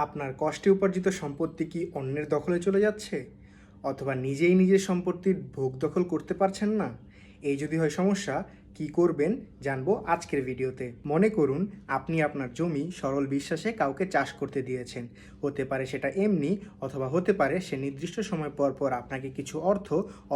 আপনার কষ্টে উপার্জিত সম্পত্তি কি অন্যের দখলে চলে যাচ্ছে? অথবা নিজেই নিজের সম্পত্তির ভোগ দখল করতে পারছেন না? এই যদি হয় সমস্যা, কি করবেন জানবো আজকের ভিডিওতে। মনে করুন আপনি আপনার জমি সরল বিশ্বাসে কাউকে চাষ করতে দিয়েছেন। হতে পারে সেটা এমনি, অথবা হতে পারে সে নির্দিষ্ট সময় পর পর আপনাকে কিছু অর্থ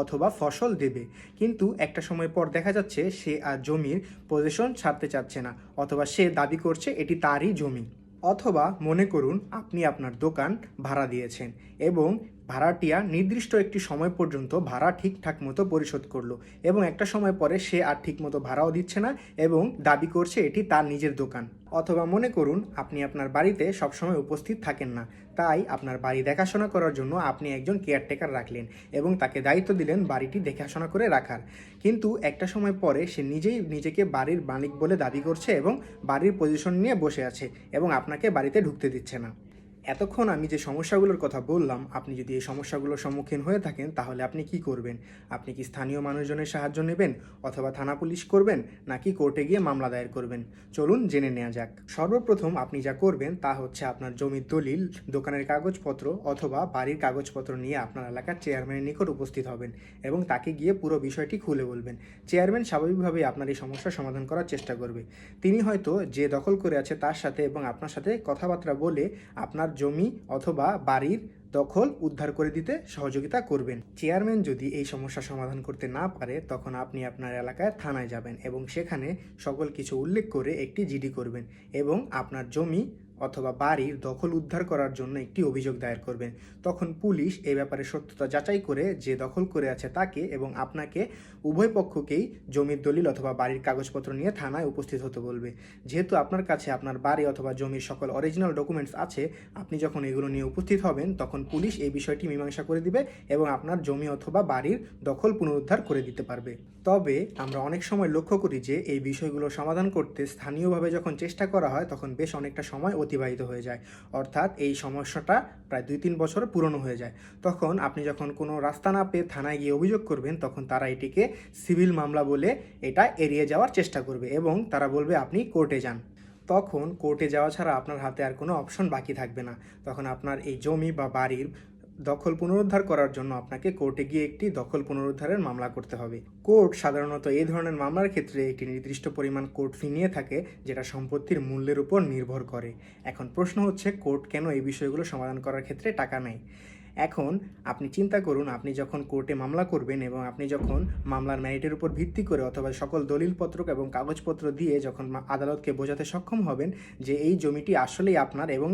অথবা ফসল দেবে। কিন্তু একটা সময় পর দেখা যাচ্ছে সে আর জমির পজিশন ছাড়তে চাচ্ছে না, অথবা সে দাবি করছে এটি তারই জমি। অথবা মনে করুন আপনি আপনার দোকান ভাড়া দিয়েছেন এবং ভাড়াটিয়া নির্দিষ্ট একটি সময় পর্যন্ত ভাড়া ঠিকঠাক মতো পরিশোধ করলো, এবং একটা সময় পরে সে আর ঠিক মতো ভাড়াও দিচ্ছে না এবং দাবি করছে এটি তার নিজের দোকান। অথবা মনে করুন আপনি আপনার বাড়িতে সবসময় উপস্থিত থাকেন না, তাই আপনার বাড়ি দেখাশোনা করার জন্য আপনি একজন কেয়ারটেকার রাখলেন এবং তাকে দায়িত্ব দিলেন বাড়িটি দেখাশোনা করে রাখার। কিন্তু একটা সময় পরে সে নিজেই নিজেকে বাড়ির মালিক বলে দাবি করছে এবং বাড়ির পজিশন নিয়ে বসে আছে এবং আপনাকে বাড়িতে ঢুকতে দিচ্ছে না। এতক্ষণ আমি যে সমস্যাগুলোর কথা বললাম, আপনি যদি এই সমস্যাগুলোর সম্মুখীন হয়ে থাকেন তাহলে আপনি কি করবেন? আপনি কি স্থানীয় মানুষজনের সাহায্য নেবেন, অথবা থানা পুলিশ করবেন, নাকি কোর্টে গিয়ে মামলা দায়ের করবেন? চলুন জেনে নেওয়া যাক। সর্বপ্রথম আপনি যা করবেন তা হচ্ছে আপনার জমির দলিল, দোকানের কাগজপত্র অথবা বাড়ির কাগজপত্র নিয়ে আপনার এলাকার চেয়ারম্যানের নিকট উপস্থিত হবেন এবং তাকে গিয়ে পুরো বিষয়টি খুলে বলবেন। চেয়ারম্যান স্বাভাবিকভাবেই আপনার এই সমস্যার সমাধান করার চেষ্টা করবে। তিনি হয়তো যে দখল করে আছে তার সাথে এবং আপনার সাথে কথাবার্তা বলে আপনার জমি অথবা বাড়ির দখল উদ্ধার করে দিতে সহযোগিতা করবেন। চেয়ারম্যান যদি এই সমস্যা সমাধান করতে না পারে, তখন আপনি আপনার এলাকায় থানায় যাবেন এবং সেখানে সকল কিছু উল্লেখ করে একটি জিডি করবেন এবং আপনার জমি অথবা বাড়ির দখল উদ্ধার করার জন্য একটি অভিযোগ দায়ের করবেন। তখন পুলিশ এই ব্যাপারে সত্যতা যাচাই করে যে দখল করে আছে তাকে এবং আপনাকে উভয় পক্ষকেই জমির দলিল অথবা বাড়ির কাগজপত্র নিয়ে থানায় উপস্থিত হতে বলবে। যেহেতু আপনার কাছে আপনার বাড়ি অথবা জমির সকল অরিজিনাল ডকুমেন্টস আছে, আপনি যখন এগুলো নিয়ে উপস্থিত হবেন তখন পুলিশ এই বিষয়টি মীমাংসা করে দিবে এবং আপনার জমি অথবা বাড়ির দখল পুনরুদ্ধার করে দিতে পারবে। তবে আমরা অনেক সময় লক্ষ্য করি যে এই বিষয়গুলো সমাধান করতে স্থানীয়ভাবে যখন চেষ্টা করা হয় তখন বেশ অনেকটা সময় অতিবাহিত হয়ে যায়, অর্থাৎ এই সমস্যাটা প্রায় 2-3 বছর পুরনো হয়ে যায়। তখন আপনি যখন কোনো রাস্তা না পেয়ে থানায় গিয়ে অভিযোগ করবেন, তখন তারা এটিকে সিভিল মামলা বলে এটা এড়িয়ে যাওয়ার চেষ্টা করবে এবং তারা বলবে আপনি কোর্টে যান। তখন কোর্টে যাওয়া ছাড়া আপনার হাতে আর কোনো অপশন বাকি থাকবে না। তখন আপনার এই জমি বা বাড়ির দখল পুনরুদ্ধার করার জন্য আপনাকে কোর্টে গিয়ে একটি দখল পুনরুদ্ধারের মামলা করতে হবে। কোর্ট সাধারণত এই ধরনের মামলার ক্ষেত্রে একটি নির্দিষ্ট পরিমাণ কোর্ট ফি নিয়ে থাকে, যেটা সম্পত্তির মূল্যের উপর নির্ভর করে। এখন প্রশ্ন হচ্ছে, কোর্ট কেন এই বিষয়গুলো সমাধান করার ক্ষেত্রে টাকা নেয়? এখন আপনি চিন্তা করুন, আপনি যখন কোর্টে মামলা করবেন এবং আপনি যখন মামলার ম্যারিটের উপর ভিত্তি করে অথবা সকল দলিলপত্র এবং কাগজপত্র দিয়ে যখন আদালতকে বোঝাতে সক্ষম হবেন যে এই জমিটি আসলেই আপনার এবং